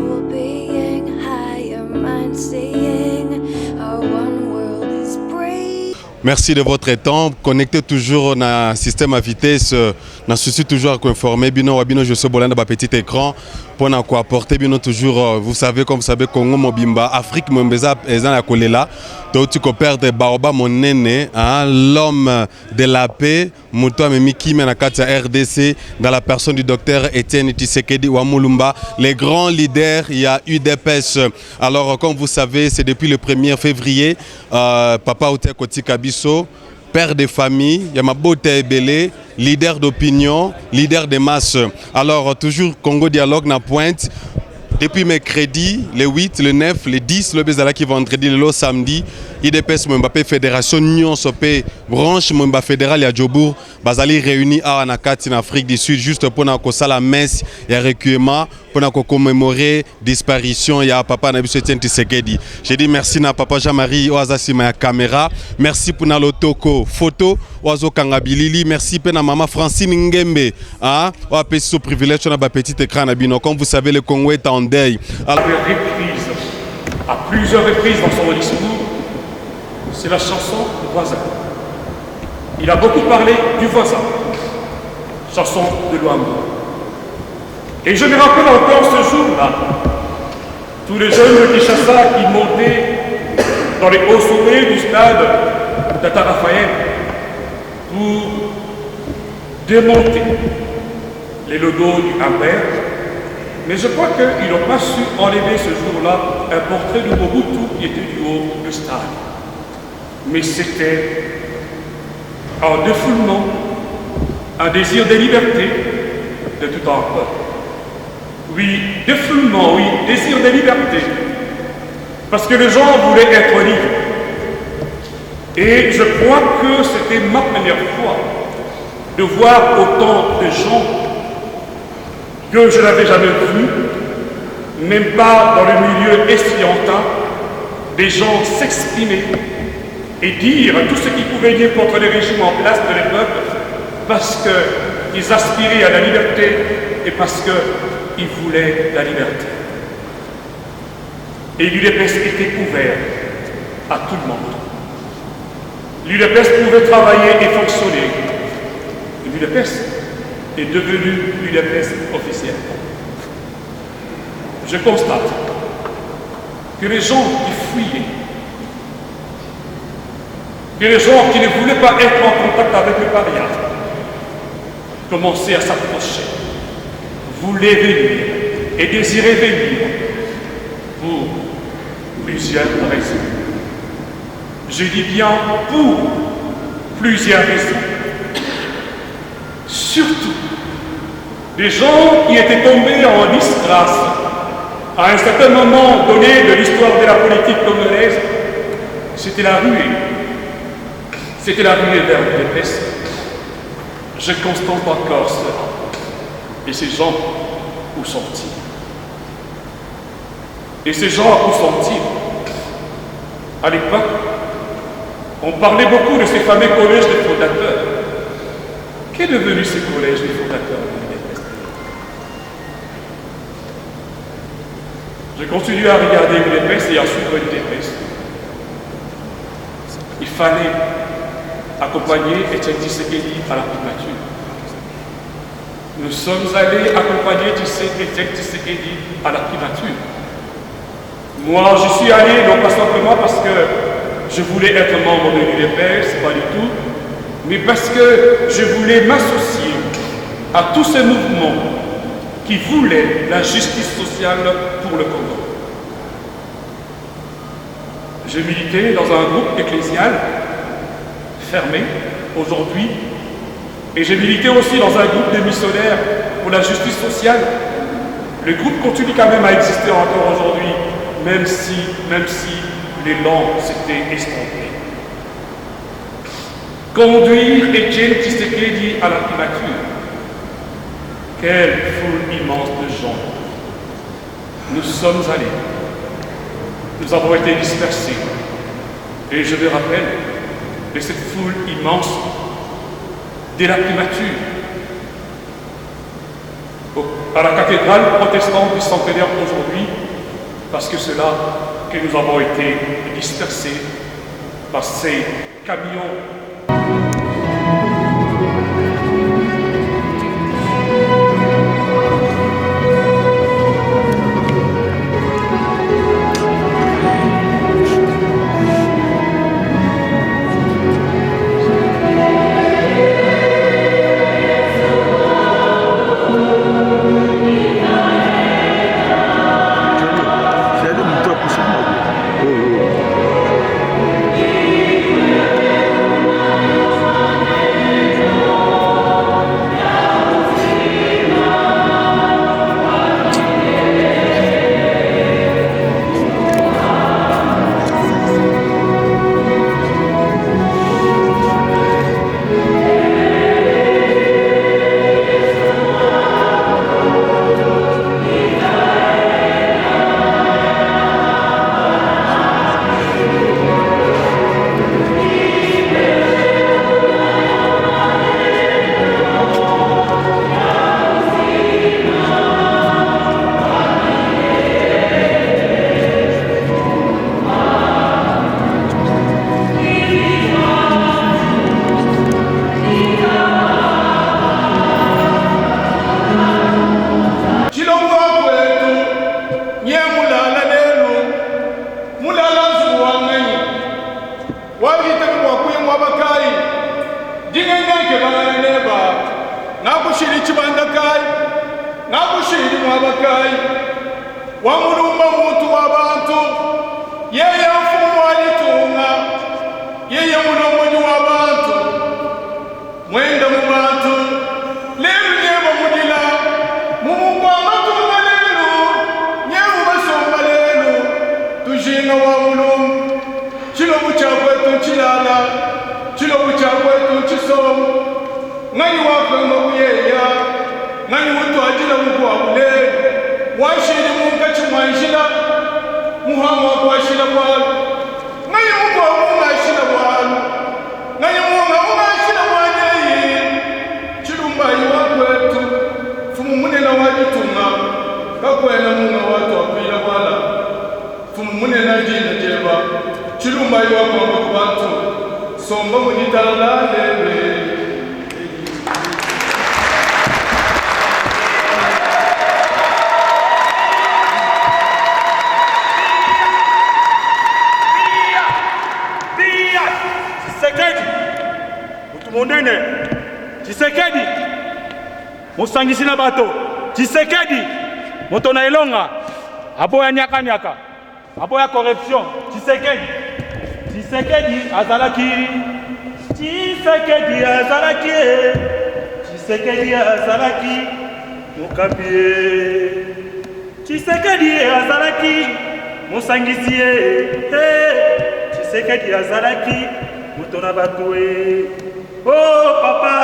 spiritual being, higher mind seeing, our one world is brave. Merci de votre temps. Connectez toujours dans le système à vitesse. Nous souci toujours à informer. Bino wabino je suis bolanda petit écran pour nous apporter bino toujours. Vous savez comme vous savez Congo Mobimba, Afrique Mbeza ezan la kolela. Donc tu coopères de Baoba Monene, l'homme de la paix, Muto Miki Menakata RDC dans la personne du docteur Etienne Tshisekedi Wamulumba, les grands leaders. Il y a UDPS. Alors comme vous savez, c'est depuis le 1er février, Papa Outé Koti Kabiso, père de famille, Yamabote Ebele, leader d'opinion, leader des masses. Alors toujours Congo Dialogue na pointe. Depuis mercredi, le 8, le 9, le 10, le Bezalaki vendredi, le samedi, IDPS Mbappé Fédération Nyon Sopé branche Mba Fédéral ya Djobour Bazali réunis à Anakati en Afrique du Sud juste pour la messe et recueillement pour commémorer disparition ya papa Nabiso Etienne Tshisekedi. J'ai dit merci na papa Jean-Marie Oazasima ya caméra, merci pour na lotoko photo Oazo Kangabilili, merci pour na maman Francine Ngembe hein, o apesi ce privilège na ba petit écran na bino. Comme vous savez le Congo est en deuil. À plusieurs reprises dans son discours, c'est la chanson du voisin. Il a beaucoup parlé du voisin, chanson de Luambo. Et je me rappelle encore ce jour-là, tous les jeunes de Kinshasa qui montaient dans les hauts sommets du stade Tata Raphaël pour démonter les logos du Ampère. Mais je crois qu'ils n'ont pas su enlever ce jour-là un portrait de Mobutu qui était du haut du stade. Mais c'était un défoulement, un désir de liberté de tout un peuple. Oui, défoulement, oui, désir de liberté. Parce que les gens voulaient être libres. Et je crois que c'était ma première fois de voir autant de gens que je n'avais jamais vu, même pas dans le milieu estudiantin, des gens s'exprimer et dire tout ce qu'ils pouvaient dire contre les régimes en place de l'époque parce qu'ils aspiraient à la liberté et parce qu'ils voulaient la liberté. Et l'UDPS était ouvert à tout le monde. L'UDPS pouvait travailler et fonctionner. L'UDPS est devenu l'UDPS officiel. Je constate que les gens qui fuyaient, que les gens qui ne voulaient pas être en contact avec le paria commençaient à s'approcher, voulaient venir et désiraient venir pour plusieurs raisons. Je dis bien pour plusieurs raisons. Surtout, des gens qui étaient tombés en disgrâce à un certain moment donné de l'histoire de la politique congolaise, c'était la ruée. C'était la ruée vers l'UDPS. Je constate encore cela. Et ces gens, où sont-ils? Et ces gens, où sont-ils? À l'époque, on parlait beaucoup de ces fameux collèges de fondateurs. Qu'est devenu ces collèges de fondateurs de l'UDPS? Je continue à regarder l'UDPS et à suivre l'UDPS. Il fallait accompagner Etienne Tshisekedi à la primature. Nous sommes allés accompagner Etienne Tshisekedi à la primature. Moi, je suis allé non pas simplement parce que je voulais être membre de l'UDPS, pas du tout, mais parce que je voulais m'associer à tous ces mouvements qui voulaient la justice sociale pour le Congo. J'ai milité dans un groupe ecclésial fermé aujourd'hui, et j'ai milité aussi dans un groupe de missionnaires pour la justice sociale. Le groupe continue quand même à exister encore aujourd'hui, même si l'élan s'était estompé. Conduire Etienne Tshisekedi à la primature. Quelle foule immense de gens. Nous sommes allés. Nous avons été dispersés. Et je me rappelle de cette foule immense dès la primature. à la cathédrale protestante du centenaire aujourd'hui, parce que c'est là que nous avons été dispersés par ces camions. Tshisekedi musangisi na bato Tshisekedi moto na elonga aboya nyaka nyaka aboya corruption Tshisekedi azalaki mokapie Tshisekedi azalaki musangisi Tshisekedi azalaki moto na bato oh papa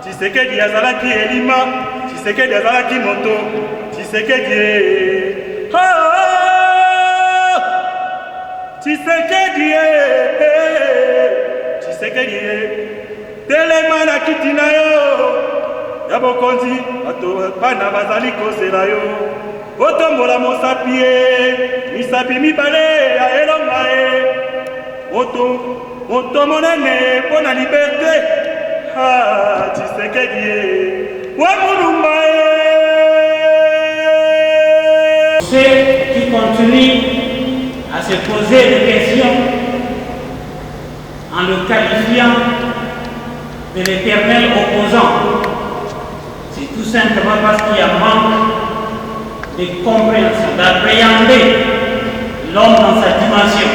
Tshisekedi azalaki elima Tshisekedi azalaki moto Tshisekedi Tshisekedi telema na kiti na yo ya bokonzi bato bana bazali kozela yo otombola mosapi misapi mibale ya elonga moto monene mpo na liberté Tshisekedi wa mulumba Ceux qui continuent à se poser des questions en le qualifiant de l'éternel opposant, c'est tout simplement parce qu'il y a manque de compréhension, d'appréhender l'homme dans sa dimension.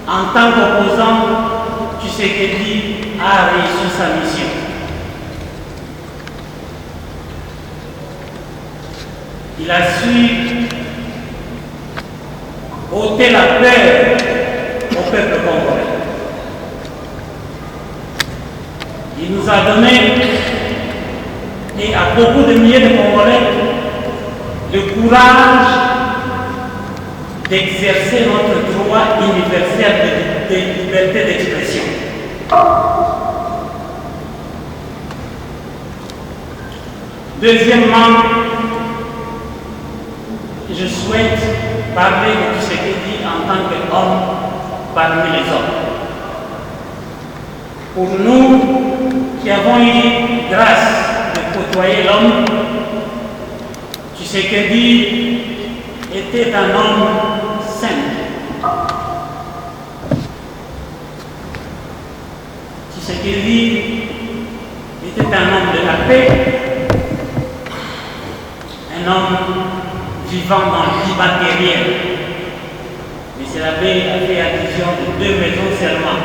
En tant qu'opposant, Tshisekedi a réussi sa mission. Il a su ôter la peur au peuple congolais. Il nous a donné, et à beaucoup de milliers de Congolais, le courage d'exercer notre droit universel de liberté d'expression. Deuxièmement, je souhaite parler de tout ce qu'il dit en tant qu'homme parmi les hommes. Pour nous qui avons eu grâce de côtoyer l'homme, Tshisekedi était un homme simple. Tshisekedi était un homme de la paix, un homme vivant dans l'immatériel. M. l'abbé a fait allusion de 2 maisons seulement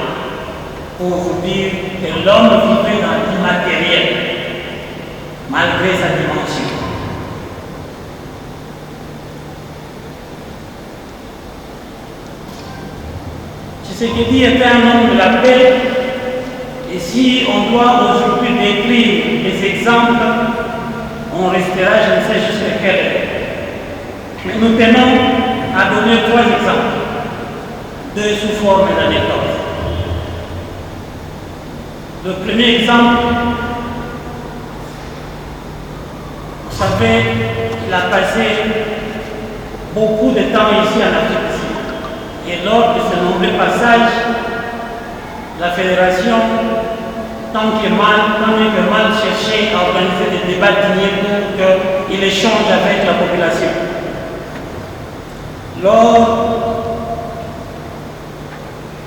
pour vous dire que l'homme vivait dans l'immatériel malgré sa dimension. Tshisekedi était un homme de la paix, et si on doit aujourd'hui décrire les exemples, on restera, je ne sais jusqu'à quelle heure. Mais nous tenons à donner 3 exemples, 2 sous forme d'anecdotes. Le premier exemple, vous savez, il a passé beaucoup de temps ici en Afrique. Et lors de ce nombreux passage, la fédération, tant que mal, cherchait à organiser des débats dignés pour qu'il échange avec la population. Lors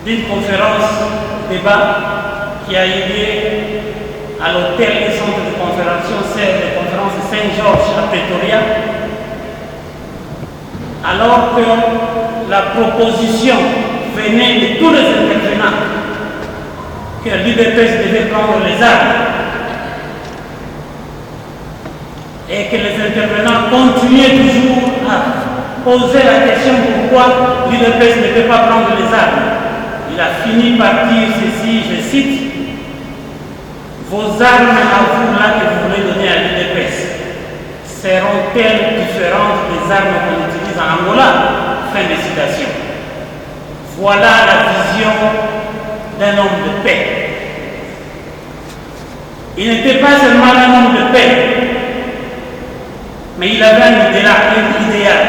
d'une conférence débat qui a eu lieu à l'hôtel et centre de conférence de Saint-Georges à Pretoria, alors que la proposition venait de tous les intervenants que l'UDPS devait prendre les armes et que les intervenants continuaient toujours à poser la question pourquoi l'UDPS ne peut pas prendre les armes. Il a fini par dire ceci, je cite, « Vos armes à vous là que vous voulez donner à l'UDPS seront-elles différentes des armes qu'on utilise en Angola ?» Fin de citation. Voilà la vision d'un homme de paix. Il n'était pas seulement un homme de paix, mais il avait un idéal.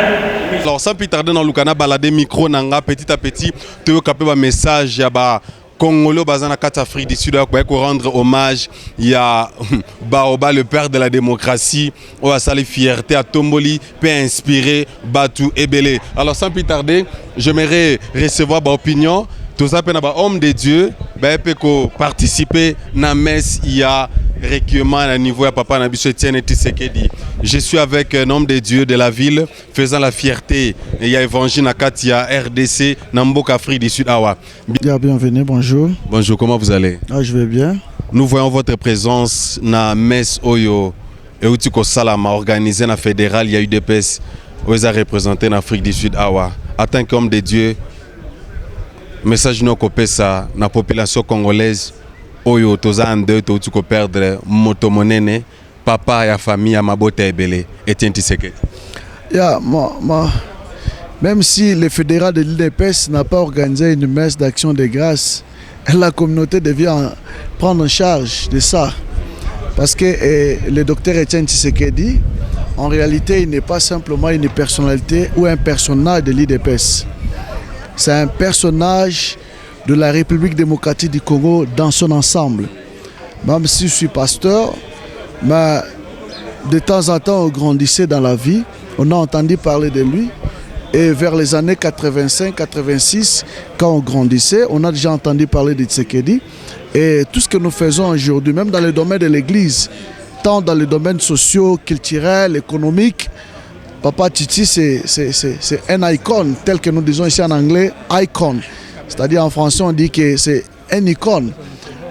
Alors sans plus tarder dans Lukana balade micro nanga petit à petit tu veux capter un message ya ba Congolais bazana kati Afrique du Sud pour rendre hommage il y a Baoba le père de la démocratie on va saluer fierté à Tomboli peut inspirer Batu Ebele. Alors sans plus tarder j'aimerais recevoir ba opinion tout ça peut ba homme de Dieu ba peut participer na messe il y a recueillement à niveau à papa Nabiso Etienne Tshisekedi. Je suis avec un homme de Dieu de la ville faisant la fierté. Il y a Évangile Nakatia RDC Nambok Afrique du Sud Awa. Bienvenue, bonjour. Bonjour, comment vous allez? Je vais bien. Nous voyons votre présence na messe Oyo et Utiko Salama organisée na fédéral il y a eu des UDPS où ils ont représenté en Afrique du Sud Awa. En tant qu'homme de Dieu, message nous ça na population congolaise. Oyo toza ande to tuko perdre moto monene papa ya famille ya mabota ebele Etienne Tshisekedi. Même si le fédéral de l'UDPS n'a pas organisé une messe d'action de grâce, la communauté devait prendre en charge de ça. Parce que le docteur Etienne Tshisekedi, en réalité, il n'est pas simplement une personnalité ou un personnage de l'UDPS. C'est un personnage de la République démocratique du Congo dans son ensemble. Même si je suis pasteur, mais de temps en temps on grandissait dans la vie, on a entendu parler de lui et vers les années 85-86, quand on grandissait, on a déjà entendu parler de Tshisekedi et tout ce que nous faisons aujourd'hui, même dans le domaine de l'église, tant dans les domaines sociaux, culturels, économiques, Papa Titi c'est un icône, tel que nous disons ici en anglais, icon. C'est-à-dire en français on dit que c'est une icône.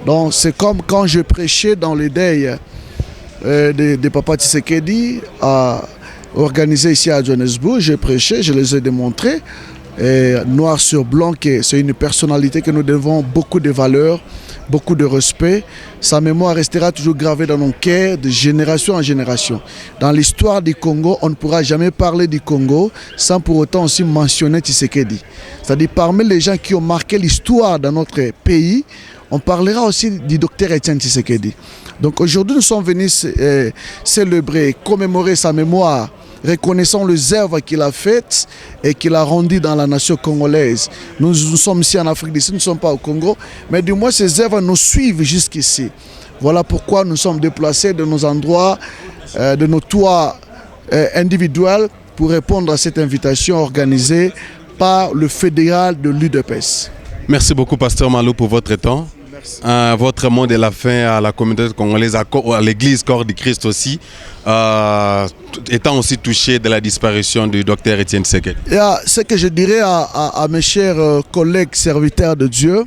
Donc c'est comme quand je prêchais dans le deuil de Papa Tshisekedi organisé ici à Johannesburg, je prêchais, je les ai démontrés. noir sur blanc que c'est une personnalité que nous devons beaucoup de valeurs, beaucoup de respect. Sa mémoire restera toujours gravée dans nos cœurs de génération en génération. Dans l'histoire du Congo, on ne pourra jamais parler du Congo sans pour autant aussi mentionner Tshisekedi. C'est-à-dire parmi les gens qui ont marqué l'histoire dans notre pays, on parlera aussi du docteur Etienne Tshisekedi. Donc aujourd'hui, nous sommes venus célébrer, commémorer sa mémoire, reconnaissant les œuvres qu'il a faites et qu'il a rendues dans la nation congolaise. Nous sommes ici en Afrique du Sud, nous ne sommes pas au Congo, mais du moins ces œuvres nous suivent jusqu'ici. Voilà pourquoi nous sommes déplacés de nos endroits, de nos toits individuels pour répondre à cette invitation organisée par le fédéral de l'UDPS. Merci beaucoup, Pasteur Malo, pour votre temps. Votre mot de la fin à la communauté congolaise, à l'église Corps du Christ aussi, étant aussi touché de la disparition du docteur Etienne Tshisekedi. Ce que je dirais à mes chers collègues serviteurs de Dieu,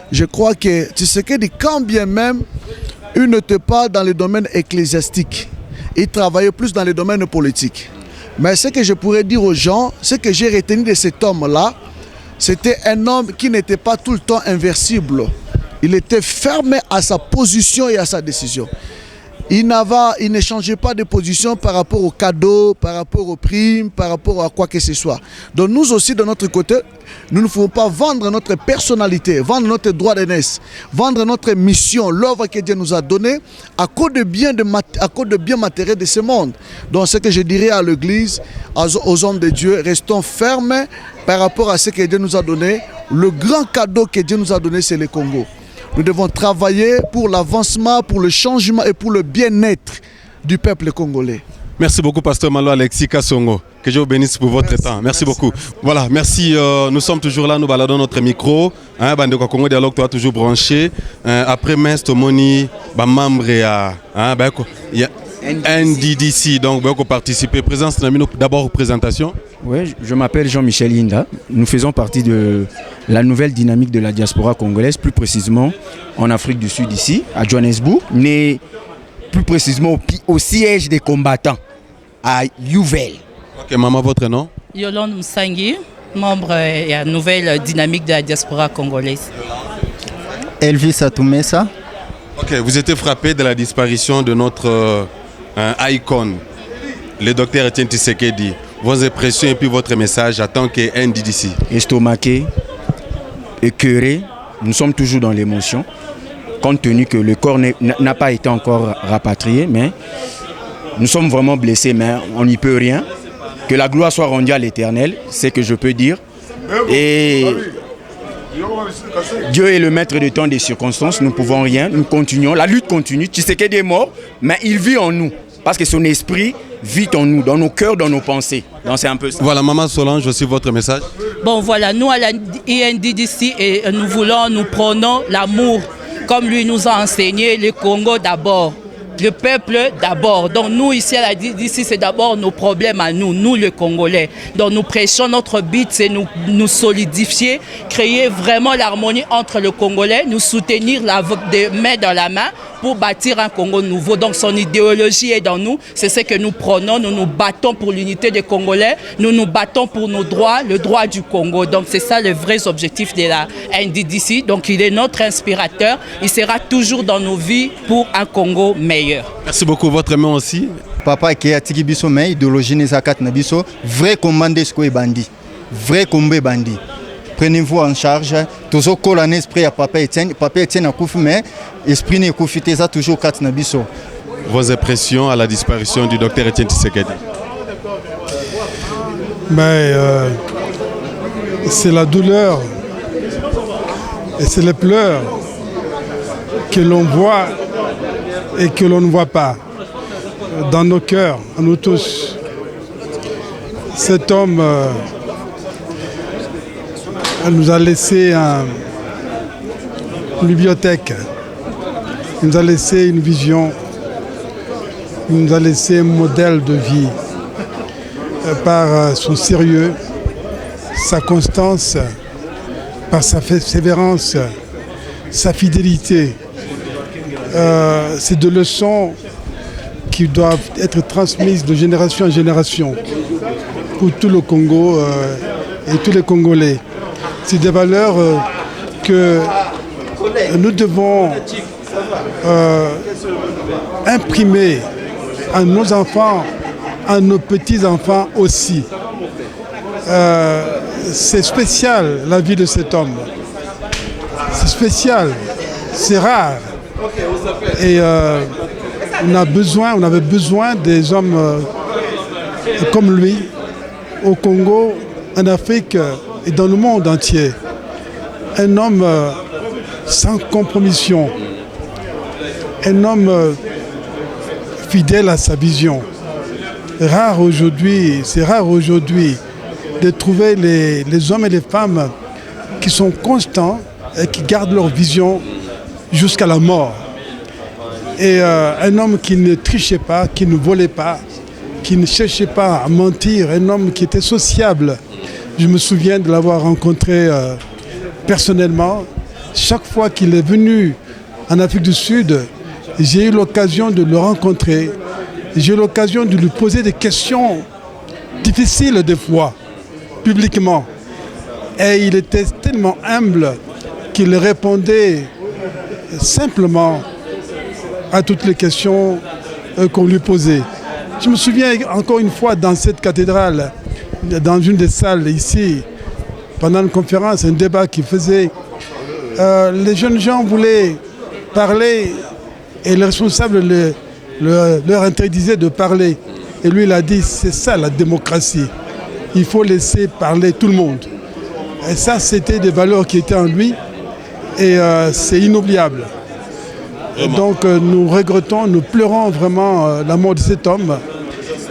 je crois que Tshisekedi, quand bien même, il n'était pas dans le domaine ecclésiastique, il travaillait plus dans le domaine politique. Mais ce que je pourrais dire aux gens, ce que j'ai retenu de cet homme-là, c'était un homme qui n'était pas tout le temps inversible. Il était fermé à sa position et à sa décision. Il ne changeait pas de position par rapport aux cadeaux, par rapport aux primes, par rapport à quoi que ce soit. Donc nous aussi, de notre côté, nous ne pouvons pas vendre notre personnalité, vendre notre droit d'aînesse, vendre notre mission, l'œuvre que Dieu nous a donnée à cause de biens matériels de ce monde. Donc ce que je dirais à l'Église, aux hommes de Dieu, restons fermes par rapport à ce que Dieu nous a donné. Le grand cadeau que Dieu nous a donné, c'est le Congo. Nous devons travailler pour l'avancement, pour le changement et pour le bien-être du peuple congolais. Merci beaucoup, Pasteur Malo Alexis Kassongo. Que Dieu vous bénisse pour votre temps. Merci beaucoup. Voilà, merci. Nous sommes toujours là, nous baladons notre micro. Bandeko Congo Dialogue, toi toujours branché. Après Mest, Moni, membre il y a NDDC, donc vous participer. Présence, d'abord présentation. Oui, je m'appelle Jean-Michel Inda. Nous faisons partie de la nouvelle dynamique de la diaspora congolaise, plus précisément en Afrique du Sud ici, à Johannesburg, né plus précisément au siège des combattants, à Youvel. Ok, maman, votre nom? Yolande Msangui, membre de la nouvelle dynamique de la diaspora congolaise. Elvis Atoumessa. Ok, vous étiez frappé de la disparition de notre icône, le docteur Etienne Tshisekedi. Vos impressions et puis votre message en tant que NDDC. Estomaqué, écœuré, nous sommes toujours dans l'émotion, compte tenu que le corps n'a pas été encore rapatrié, mais nous sommes vraiment blessés, mais on n'y peut rien. Que la gloire soit rendue à l'Éternel, c'est ce que je peux dire. Et Dieu est le maître du temps des circonstances, nous ne pouvons rien, nous continuons, la lutte continue. Tshisekedi est mort, mais il vit en nous. Parce que son esprit vit en nous, dans nos cœurs, dans nos pensées. Donc c'est un peu ça. Voilà, Maman Solange, aussi votre message. Bon, voilà, nous à la INDDC, nous prenons l'amour, comme lui nous a enseigné, le Congo d'abord. Le peuple d'abord. Donc nous ici à la DDC, c'est d'abord nos problèmes à nous, nous les Congolais. Donc nous prêchons, notre but c'est nous solidifier, créer vraiment l'harmonie entre le Congolais, nous soutenir des mains dans la main pour bâtir un Congo nouveau. Donc son idéologie est dans nous, c'est ce que nous prenons, nous nous battons pour l'unité des Congolais, nous nous battons pour nos droits, le droit du Congo. Donc c'est ça le vrai objectif de la NDDC. Donc il est notre inspirateur, il sera toujours dans nos vies pour un Congo meilleur. Merci beaucoup. Votre nom aussi? Papa qui a tiki biso mais idéologie ne zakat na biso vrai commandé ce est bandit. Vrai combat bandit. Prenez-vous en charge. Toujours coller un esprit à Papa Etienne a koufi mais esprit ne koufi ça toujours kat na biso. Vos impressions à la disparition du docteur Etienne Tshisekedi? C'est la douleur et c'est les pleurs que l'on voit et que l'on ne voit pas dans nos cœurs, à nous tous. Cet homme nous a laissé une bibliothèque, il nous a laissé une vision, il nous a laissé un modèle de vie par son sérieux, sa constance, par sa persévérance, sa fidélité. C'est des leçons qui doivent être transmises de génération en génération pour tout le Congo et tous les Congolais. C'est des valeurs que nous devons imprimer à nos enfants, à nos petits-enfants aussi. C'est spécial la vie de cet homme. C'est spécial, c'est rare. Et on avait besoin des hommes comme lui au Congo, en Afrique et dans le monde entier. Un homme sans compromission, un homme fidèle à sa vision. C'est rare aujourd'hui de trouver les hommes et les femmes qui sont constants et qui gardent leur vision jusqu'à la mort. Et un homme qui ne trichait pas, qui ne volait pas, qui ne cherchait pas à mentir, un homme qui était sociable. Je me souviens de l'avoir rencontré personnellement. Chaque fois qu'il est venu en Afrique du Sud, j'ai eu l'occasion de le rencontrer. J'ai eu l'occasion de lui poser des questions difficiles des fois, publiquement. Et il était tellement humble qu'il répondait simplement à toutes les questions qu'on lui posait. Je me souviens encore une fois dans cette cathédrale, dans une des salles ici, pendant une conférence, un débat qu'il faisait, les jeunes gens voulaient parler et le responsable leur interdisait de parler. Et lui, il a dit, c'est ça la démocratie. Il faut laisser parler tout le monde. Et ça, c'était des valeurs qui étaient en lui et c'est inoubliable. Et donc nous regrettons, nous pleurons vraiment la mort de cet homme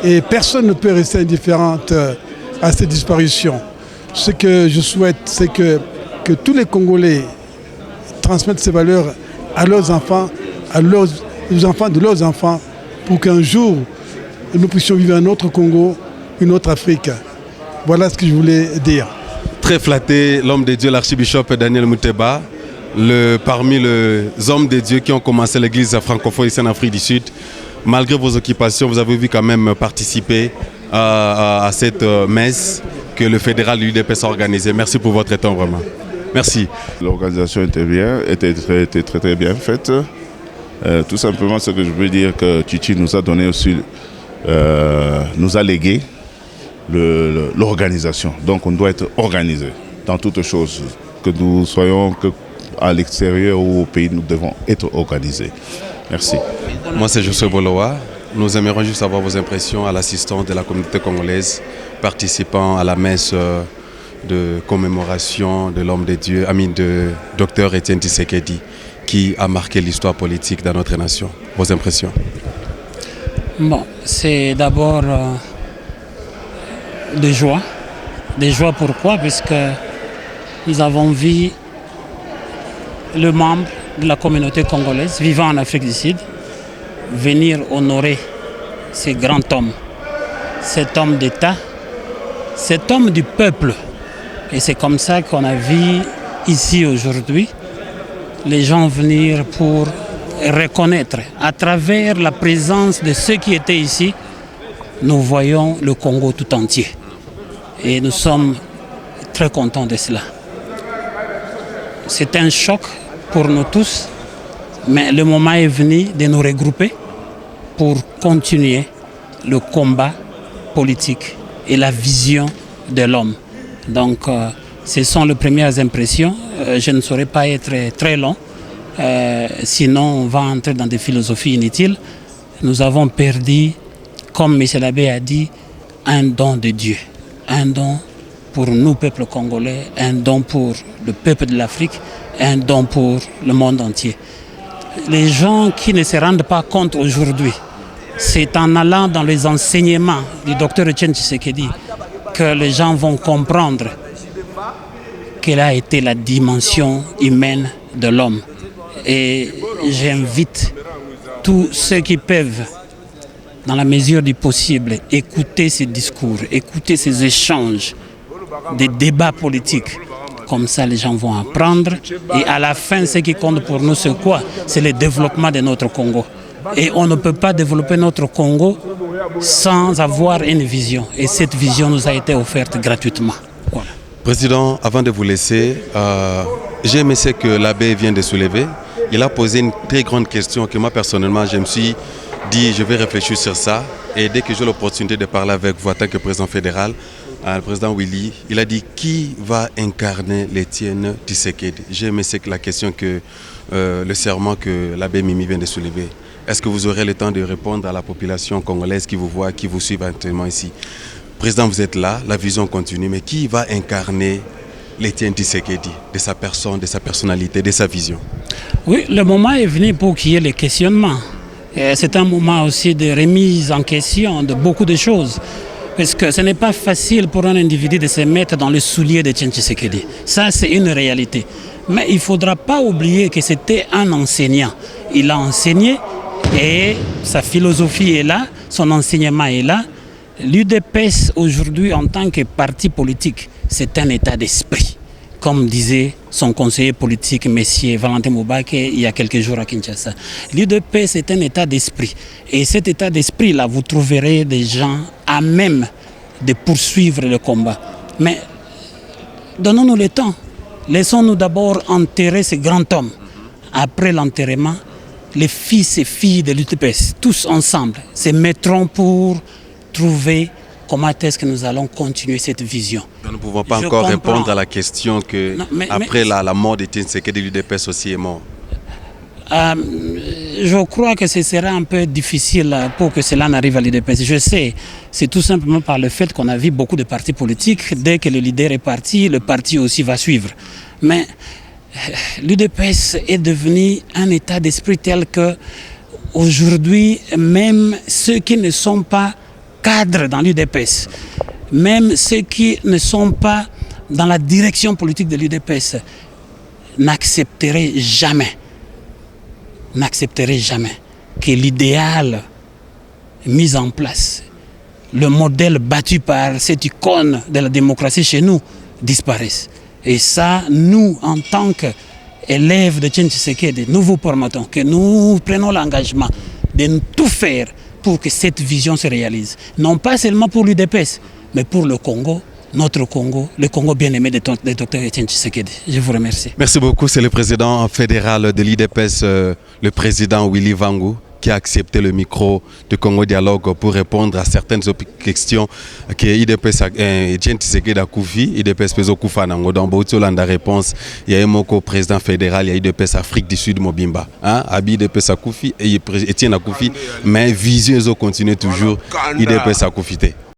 et personne ne peut rester indifférent à cette disparition. Ce que je souhaite, c'est que tous les Congolais transmettent ces valeurs à leurs enfants, aux enfants de leurs enfants, pour qu'un jour nous puissions vivre un autre Congo, une autre Afrique. Voilà ce que je voulais dire. Très flatté, l'homme de Dieu, l'archibishop Daniel Mouteba, parmi les hommes de Dieu qui ont commencé l'église francophone ici en Afrique du Sud. Malgré vos occupations, vous avez vu quand même participer à cette messe que le fédéral de l'UDPS a organisée. Merci pour votre temps vraiment. Merci. L'organisation était très bien faite. Tout simplement, ce que je veux dire, que Titi nous a donné aussi, nous a légué l'organisation. Donc on doit être organisé dans toutes choses. Que nous soyons à l'extérieur ou au pays, nous devons être organisés. Merci. Moi c'est Josué Bolowa. Nous aimerions juste avoir vos impressions à l'assistance de la communauté congolaise participant à la messe de commémoration de l'homme de Dieu, ami de Dr Etienne Tshisekedi, qui a marqué l'histoire politique dans notre nation. Vos impressions? Bon, c'est d'abord des joies. Des joies pourquoi? Puisque nous avons vu le membre de la communauté congolaise vivant en Afrique du Sud venir honorer ce grand homme, cet homme d'État, cet homme du peuple. Et c'est comme ça qu'on a vu ici aujourd'hui les gens venir pour reconnaître à travers la présence de ceux qui étaient ici, nous voyons le Congo tout entier. Et nous sommes très contents de cela. C'est un choc pour nous tous, mais le moment est venu de nous regrouper pour continuer le combat politique et la vision de l'homme. Donc, ce sont les premières impressions. Je ne saurais pas être très long, sinon on va entrer dans des philosophies inutiles. Nous avons perdu, comme M. l'abbé a dit, un don de Dieu, un don pour nous, peuple congolais, un don pour le peuple de l'Afrique, un don pour le monde entier. Les gens qui ne se rendent pas compte aujourd'hui, c'est en allant dans les enseignements du docteur Etienne Tshisekedi que les gens vont comprendre quelle a été la dimension humaine de l'homme. Et j'invite tous ceux qui peuvent, dans la mesure du possible, écouter ces discours, écouter ces échanges, des débats politiques. Comme ça, les gens vont apprendre. Et à la fin, ce qui compte pour nous, c'est quoi? C'est le développement de notre Congo. Et on ne peut pas développer notre Congo sans avoir une vision. Et cette vision nous a été offerte gratuitement. Voilà. Président, avant de vous laisser, j'ai aimé ce que l'abbé vient de soulever. Il a posé une très grande question que moi personnellement je me suis dit je vais réfléchir sur ça. Et dès que j'ai l'opportunité de parler avec vous en tant que président fédéral, le président Willy, il a dit qui va incarner l'Étienne Tshisekedi. J'ai aimé la question que le serment que l'abbé Mimi vient de soulever. Est-ce que vous aurez le temps de répondre à la population congolaise qui vous voit, qui vous suit actuellement ici? Président, vous êtes là, la vision continue, mais qui va incarner l'Étienne Tshisekedi, de sa personne, de sa personnalité, de sa vision? Oui, le moment est venu pour qu'il y ait les questionnements. C'est un moment aussi de remise en question de beaucoup de choses. Parce que ce n'est pas facile pour un individu de se mettre dans le soulier d'Étienne Tshisekedi. Ça, c'est une réalité. Mais il ne faudra pas oublier que c'était un enseignant. Il a enseigné et sa philosophie est là, son enseignement est là. L'UDPS aujourd'hui en tant que parti politique, c'est un état d'esprit. Comme disait son conseiller politique, M. Valentin Moubake, il y a quelques jours à Kinshasa. L'UDPS est un état d'esprit. Et cet état d'esprit-là, vous trouverez des gens à même de poursuivre le combat. Mais donnons-nous le temps. Laissons-nous d'abord enterrer ce grand homme. Après l'enterrement, les fils et filles de l'UDPS, tous ensemble, se mettront pour trouver comment est-ce que nous allons continuer cette vision. Nous ne pouvons pas encore répondre à la question que après la mort d'Étienne Tshisekedi, l'UDPS aussi est mort. Je crois que ce sera un peu difficile pour que cela n'arrive à l'UDPS. Je sais, c'est tout simplement par le fait qu'on a vu beaucoup de partis politiques. Dès que le leader est parti, le parti aussi va suivre. Mais l'UDPS est devenu un état d'esprit tel que aujourd'hui, même ceux qui ne sont pas cadres dans l'UDPS, même ceux qui ne sont pas dans la direction politique de l'UDPS, n'accepteraient jamais que l'idéal mis en place, le modèle battu par cette icône de la démocratie chez nous, disparaisse. Et ça, nous, en tant qu'élèves de Étienne Tshisekedi, nous vous permettons que nous prenons l'engagement de tout faire pour que cette vision se réalise. Non pas seulement pour l'UDPS, mais pour le Congo, notre Congo, le Congo bien-aimé de Dr Étienne Tshisekedi. Je vous remercie. Merci beaucoup. C'est le président fédéral de l'UDPS, le président Willy Vangu, qui a accepté le micro de Congo Dialogue pour répondre à certaines questions que l'UDPS Étienne Tshisekedi a koufi, l'UDPS peso koufa nango. Dans la réponse, il y a un président fédéral, il y a l'UDPS Afrique du Sud Mobimba. Abi l'UDPS a koufi et Étienne a koufi, mais vision continue toujours, l'UDPS a koufité.